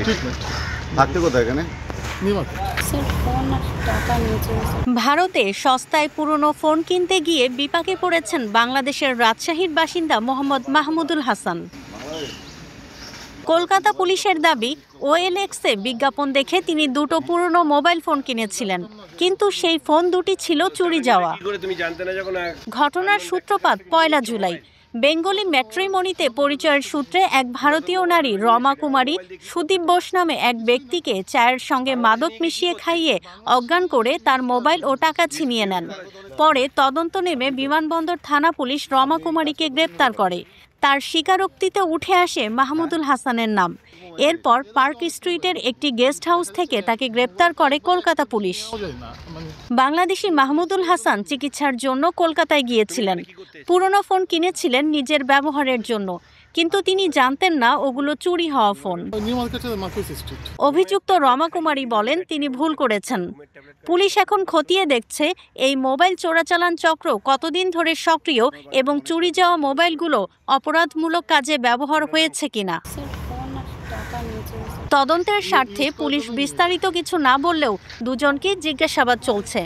Treatment. থাকতে কোথায় এখানে? ভারতে সস্তায় পুরনো ফোন কিনতে গিয়ে বিপাকে পড়েছেন বাংলাদেশের রাজশাহীর বাসিন্দা মোহাম্মদ মাহমুদুল হাসান। কলকাতা পুলিশের দাবি, OLX-এ বিজ্ঞাপন দেখে তিনি দুটো পুরনো মোবাইল ফোন কিনেছিলেন, কিন্তু সেই ফোন দুটি ছিল চুরি যাওয়া। ঘটনার সূত্রপাত 1 জুলাই। বেঙ্গলি ম্যাট্রিমনিতে পরিচয়ের সূত্রে এক ভারতীয় নারী রমা কুমারী সুদীপ বোস নামে এক ব্যক্তিকে চায়ের সঙ্গে মাদক মিশিয়ে খাইয়ে অজ্ঞান করে তার মোবাইল ও টাকা ছিনিয়ে নেন। পরে তদন্ত নেমে বিমানবন্দর থানা পুলিশ রমা কুমারীকে গ্রেপ্তার করে। তার স্বীকারোক্তিতে উঠে আসে মাহমুদুল হাসানের নাম। এরপর পার্ক স্ট্রিটের একটি গেস্ট হাউস থেকে তাকে গ্রেপ্তার করে কলকাতা পুলিশ। বাংলাদেশি মাহমুদুল হাসান চিকিৎসার জন্য কলকাতায় গিয়েছিলেন। পুরনো ফোন কিনেছিলেন নিজের ব্যবহারের জন্য, কিন্তু তিনি জানতেন না ওগুলো চুরি হওয়া ফোন। অভিযুক্ত রমা কুমারী বলেন তিনি ভুল করেছেন। পুলিশ এখন খতিয়ে দেখছে এই মোবাইল চোরাচালান চক্র কতদিন ধরে সক্রিয় এবং চুরি যাওয়া মোবাইলগুলো অপরাধমূলক কাজে ব্যবহার হয়েছে কিনা। তদন্তের স্বার্থে পুলিশ বিস্তারিত কিছু না বললেও দুজনকে জিজ্ঞাসাবাদ চলছে।